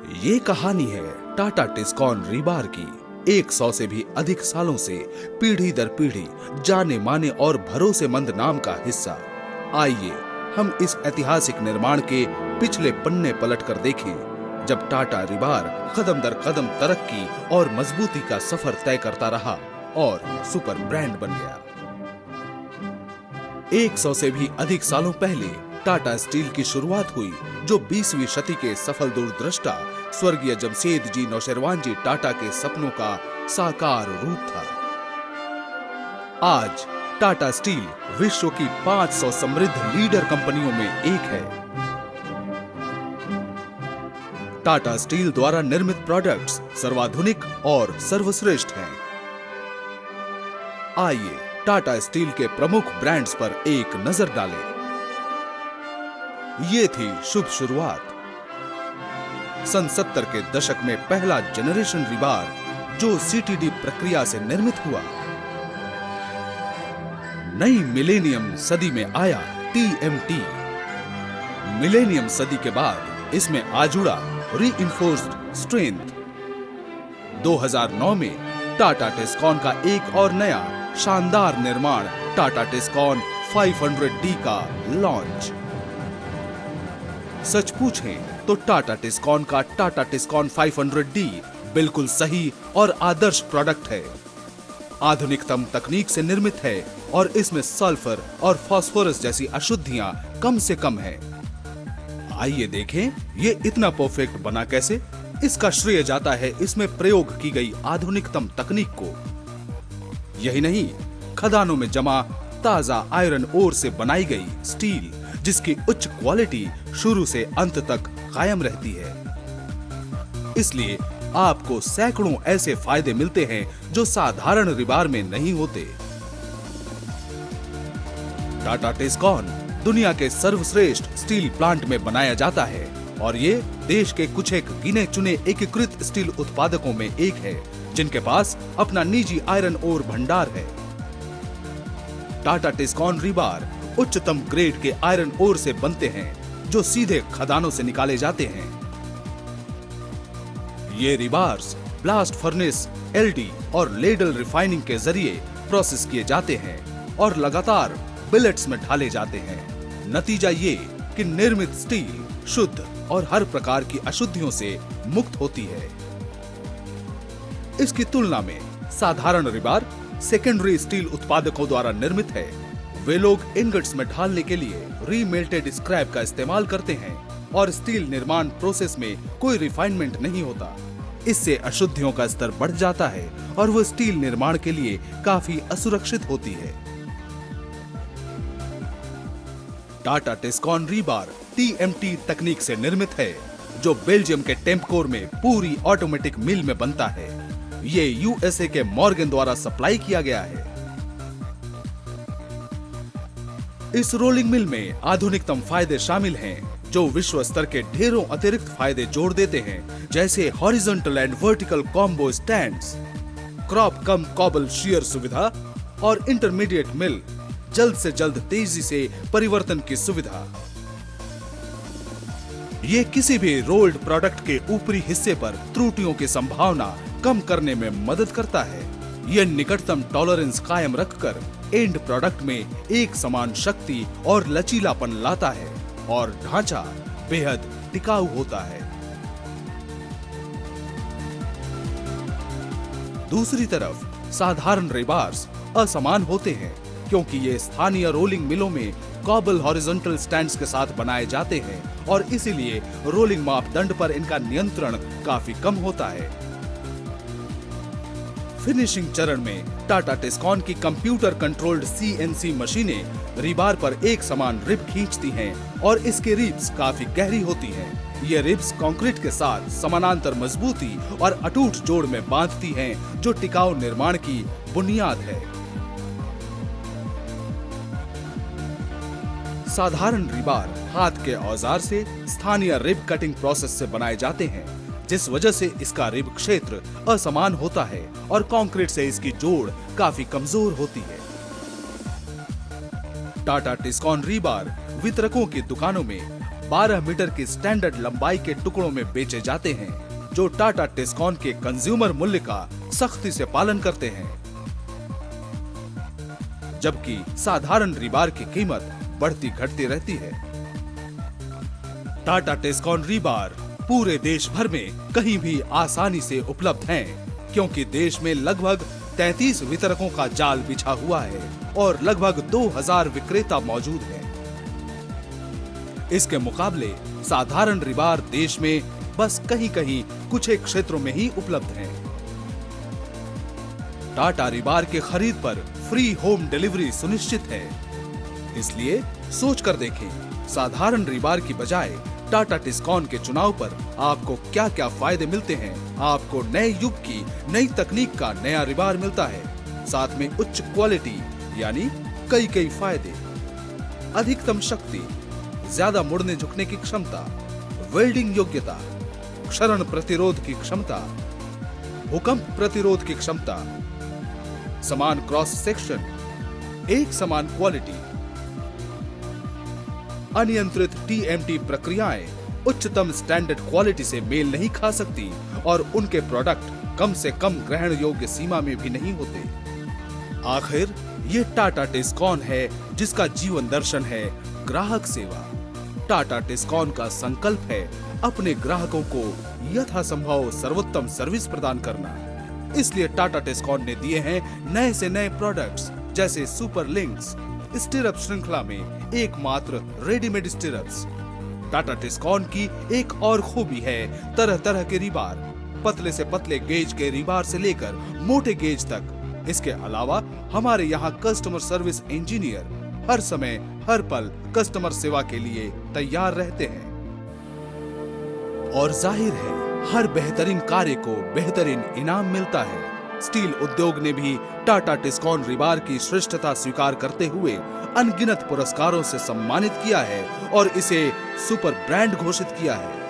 ये कहानी है टाटा टिस्कॉन रीबार की। 100 से भी अधिक सालों से पीढ़ी दर पीढ़ी जाने माने और भरोसेमंद नाम का हिस्सा। आइए हम इस ऐतिहासिक निर्माण के पिछले पन्ने पलट कर देखें, जब टाटा रीबार कदम दर कदम तरक्की और मजबूती का सफर तय करता रहा और सुपर ब्रांड बन गया। 100 से भी अधिक सालों पहले टाटा स्टील की शुरुआत हुई, जो 20वीं शती के सफल दूरदृष्टा स्वर्गीय जमशेदजी नौशेरवान जी टाटा के सपनों का साकार रूप था। आज टाटा स्टील विश्व की 500 समृद्ध लीडर कंपनियों में एक है। टाटा स्टील द्वारा निर्मित प्रोडक्ट्स सर्वाधुनिक और सर्वश्रेष्ठ हैं। आइए टाटा स्टील के प्रमुख ब्रांड्स पर एक नजर डालें। ये थी शुभ शुरुआत। सन 70 के दशक में पहला जनरेशन रीबार, जो सीटीडी प्रक्रिया से निर्मित हुआ। नई मिलेनियम सदी में आया टीएमटी। मिलेनियम सदी के बाद इसमें आ जुड़ा रीइंफोर्स्ड स्ट्रेंथ। 2009 में टाटा टिस्कॉन का एक और नया शानदार निर्माण टाटा टिस्कॉन 500D का लॉन्च। सच पूछें तो टाटा टिस्कॉन का टाटा टिस्कॉन 500D बिल्कुल सही और आदर्श प्रोडक्ट है। आधुनिकतम तकनीक से निर्मित है और इसमें सल्फर और फास्फोरस जैसी अशुद्धियां कम से कम है। आइए देखें ये इतना परफेक्ट बना कैसे। इसका श्रेय जाता है इसमें प्रयोग की गई आधुनिकतम तकनीक को। यही नहीं, खदानों में जमा ताजा आयरन ओर से बनाई गई स्टील, जिसकी उच्च क्वालिटी शुरू से अंत तक कायम रहती है। इसलिए आपको सैकड़ों ऐसे फायदे मिलते हैं जो साधारण रीबार में नहीं होते। टाटा टिस्कॉन दुनिया के सर्वश्रेष्ठ स्टील प्लांट में बनाया जाता है और ये देश के कुछ एक गिने चुने एकीकृत स्टील उत्पादकों में एक है, जिनके पास अपना निजी आयरन ओर भंडार है। टाटा टिस्कॉन रीबार उच्चतम ग्रेड के आयरन ओर से बनते हैं, जो सीधे खदानों से निकाले जाते हैं। ये रीबार्स ब्लास्ट फर्नेस, एलडी और लेडल रिफाइनिंग के जरिए प्रोसेस किए जाते हैं और लगातार बिलेट्स में ढाले जाते हैं। नतीजा ये कि निर्मित स्टील शुद्ध और हर प्रकार की अशुद्धियों से मुक्त होती है। इसकी तुलना में साधारण रीबार सेकेंडरी स्टील उत्पादकों द्वारा निर्मित है। वे लोग इनगट्स में ढालने के लिए रीमेल्टेड स्क्रैप का इस्तेमाल करते हैं और स्टील निर्माण प्रोसेस में कोई रिफाइनमेंट नहीं होता। इससे अशुद्धियों का स्तर बढ़ जाता है और वो स्टील निर्माण के लिए काफी असुरक्षित होती है। टाटा टिस्कॉन रीबार टीएमटी तकनीक से निर्मित है, जो बेल्जियम के टेम्पकोर में पूरी ऑटोमेटिक मिल में बनता है। ये यूएसए के मॉर्गन द्वारा सप्लाई किया गया है। इस रोलिंग मिल में आधुनिकतम फायदे शामिल हैं, जो विश्व स्तर के ढेरों अतिरिक्त फायदे जोड़ देते हैं, जैसे horizontal and vertical combo stands, crop come cobble shear सुविधा और इंटरमीडिएट मिल जल्द से जल्द तेजी से परिवर्तन की सुविधा। ये किसी भी रोल्ड प्रोडक्ट के ऊपरी हिस्से पर त्रुटियों की संभावना कम करने में मदद करता है। यह निकटतम टॉलरेंस कायम रखकर एंड प्रोडक्ट में एक समान शक्ति और लचीलापन लाता है और ढांचा बेहद टिकाऊ होता है। दूसरी तरफ साधारण रीबार्स असमान होते हैं, क्योंकि ये स्थानीय रोलिंग मिलों में कॉबल हॉरिजॉन्टल स्टैंड्स के साथ बनाए जाते हैं और इसीलिए रोलिंग मापदंड पर इनका नियंत्रण काफी कम होता है। फिनिशिंग चरण में टाटा टिस्कॉन की कंप्यूटर कंट्रोल्ड सीएनसी मशीनें रीबार पर एक समान रिब खींचती हैं और इसके रिब्स काफी गहरी होती हैं। ये रिब्स कंक्रीट के साथ समानांतर मजबूती और अटूट जोड़ में बांधती हैं, जो टिकाऊ निर्माण की बुनियाद है। साधारण रीबार हाथ के औजार से स्थानीय रिब कटिंग प्रोसेस से बनाए जाते हैं, जिस वजह से इसका रिब क्षेत्र असमान होता है और कंक्रीट से इसकी जोड़ काफी कमजोर होती है। टाटा टिस्कॉन रीबार वितरकों की दुकानों में 12 मीटर की स्टैंडर्ड लंबाई के टुकड़ों में बेचे जाते हैं, जो टाटा टिस्कॉन के कंज्यूमर मूल्य का सख्ती से पालन करते हैं, जबकि साधारण रिबार की कीमत बढ़ती घटती रहती है। टाटा टिस्कॉन रिबार पूरे देश भर में कहीं भी आसानी से उपलब्ध हैं, क्योंकि देश में लगभग 33 वितरकों का जाल बिछा हुआ है और लगभग 2000 विक्रेता मौजूद हैं। इसके मुकाबले साधारण रिबार देश में बस कहीं-कहीं कुछ एक क्षेत्रों में ही उपलब्ध हैं। टाटा रिबार के खरीद पर फ्री होम डिलीवरी सुनिश्चित है, इसलिए सोच कर देखें, साधारण रिबार की बजाय टाटा टिस्कॉन के चुनाव पर आपको क्या क्या फायदे मिलते हैं। आपको नए युग की नई तकनीक का नया रिबार मिलता है, साथ में उच्च क्वालिटी यानी कई फायदे, अधिकतम शक्ति, ज्यादा मुड़ने झुकने की क्षमता, वेल्डिंग योग्यता, क्षरण प्रतिरोध की क्षमता, भूकंप प्रतिरोध की क्षमता, समान क्रॉस सेक्शन, एक समान क्वालिटी, अनियंत्रित टीएमटी प्रक्रियाएं उच्चतम स्टैंडर्ड क्वालिटी से मेल नहीं खा सकती और उनके प्रोडक्ट कम से कम ग्रहण योग्य सीमा में भी नहीं होते। आखिर ये टाटा टिस्कॉन है जिसका जीवन दर्शन है ग्राहक सेवा। टाटा टिस्कॉन का संकल्प है अपने ग्राहकों को यथासंभव सर्वोत्तम सर्विस प्रदान करना। इसलिए टाटा टिस्कॉन ने दिए हैं नए से नए प्रोडक्ट्स, जैसे सुपर लिंक्स, स्टिरअप श्रृंखला में एकमात्र रेडीमेड स्टिरअप्स। टाटा टिस्कॉन की एक और खूबी है तरह तरह के रिबार, पतले से पतले गेज के रिबार से लेकर मोटे गेज तक। इसके अलावा हमारे यहाँ कस्टमर सर्विस इंजीनियर हर समय हर पल कस्टमर सेवा के लिए तैयार रहते हैं। और जाहिर है हर बेहतरीन कार्य को बेहतरीन इनाम मिलता है। स्टील उद्योग ने भी टाटा टिस्कॉन रिबार की श्रेष्ठता स्वीकार करते हुए अनगिनत पुरस्कारों से सम्मानित किया है और इसे सुपर ब्रांड घोषित किया है।